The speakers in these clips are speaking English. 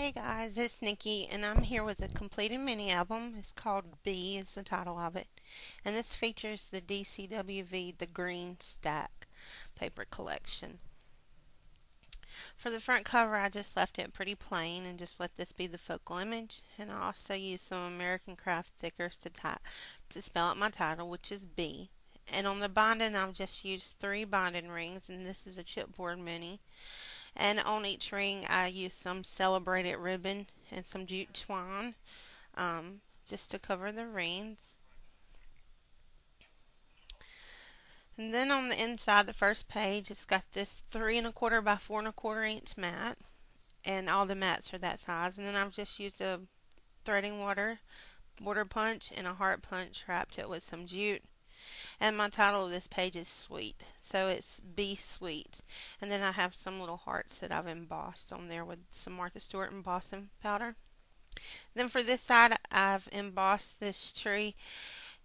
Hey guys, it's Nikki and I'm here with a completed mini album. It's called B is the title of it. And this features the DCWV The Green Stack paper collection. For the front cover I just left it pretty plain and just let this be the focal image. And I also used some American Craft thickers to spell out my title, which is B. And on the binding I've just used 3 binding rings, and this is a chipboard mini. And on each ring I used some celebrated ribbon and some jute twine just to cover the rings. And then on the inside, the first page, it's got this 3 1/4 by 4 1/4 inch mat, and all the mats are that size. And then I've just used a threading border punch and a heart punch, wrapped it with some jute. And my title of this page is Sweet, so it's Be Sweet. And then I have some little hearts that I've embossed on there with some Martha Stewart embossing powder. Then for this side, I've embossed this tree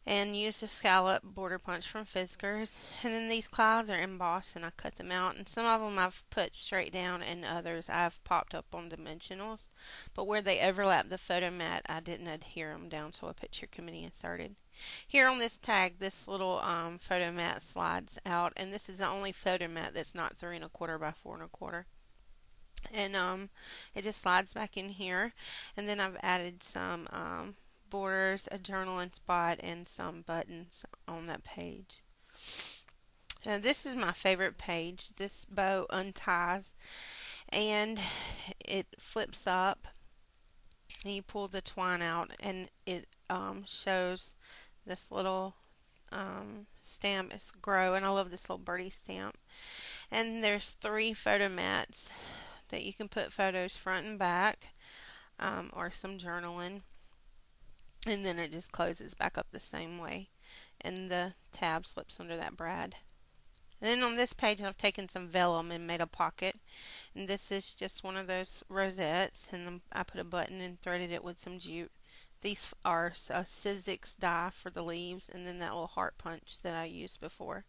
and used a scallop border punch from Fiskars. And then these clouds are embossed and I cut them out, and some of them I've put straight down and others I've popped up on dimensionals, but where they overlap the photo mat I didn't adhere them down, so a picture committee inserted. Here on this tag, this little photo mat slides out, and this is the only photo mat that's not 3 1/4 by 4 1/4. And it just slides back in here. And then I've added some borders, a journaling spot, and some buttons on that page. This is my favorite page. This bow unties and it flips up, and you pull the twine out, and it shows this little stamp. It's grow, and I love this little birdie stamp. And there's 3 photo mats that you can put photos front and back, or some journaling. And then it just closes back up the same way, and the tab slips under that brad. And then on this page I've taken some vellum and made a pocket, and this is just one of those rosettes, and I put a button and threaded it with some jute. These are a Sizzix die for the leaves, and then that little heart punch that I used before.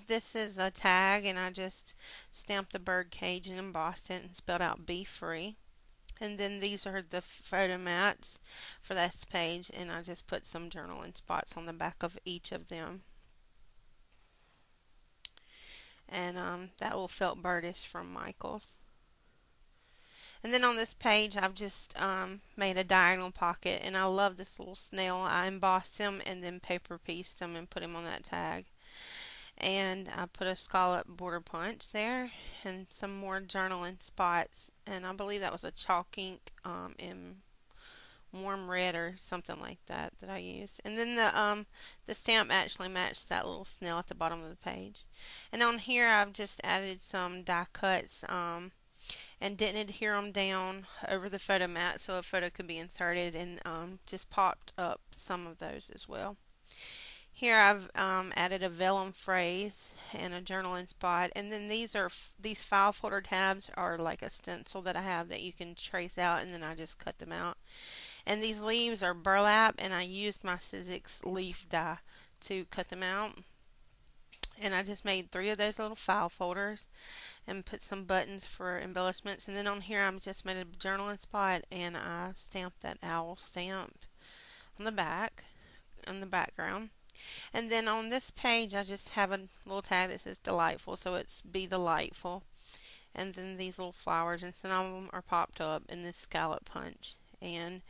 This is a tag, and I just stamped the bird cage and embossed it and spelled out Be Free. And then these are the photo mats for this page, and I just put some journaling spots on the back of each of them. And that little felt bird is from Michael's. And then on this page I've just made a diagonal pocket, and I love this little snail. I embossed him and then paper pieced him and put him on that tag. And I put a scallop border punch there and some more journaling spots, and I believe that was a chalk ink in warm red or something like that I used. And then the stamp actually matched that little snail at the bottom of the page. And on here I've just added some die cuts and didn't adhere them down over the photo mat so a photo could be inserted, and just popped up some of those as well. Here I've added a vellum phrase and a journaling spot, and then these file folder tabs are like a stencil that I have that you can trace out, and then I just cut them out. And these leaves are burlap, and I used my Sizzix leaf die to cut them out. And I just made 3 of those little file folders and put some buttons for embellishments. And then on here I've just made a journaling spot, and I stamped that owl stamp on the back, on the background. And then on this page I just have a little tag that says delightful, so it's Be Delightful. And then these little flowers, and some of them are popped up in this scallop punch and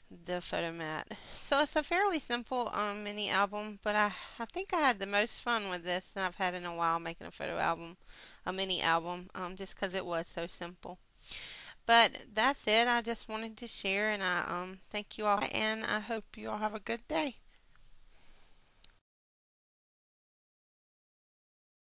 the photo mat. So it's a fairly simple mini album, but I think I had the most fun with this that I've had in a while making a mini album, just because it was so simple. But that's it. I just wanted to share, and I thank you all, and I hope you all have a good day.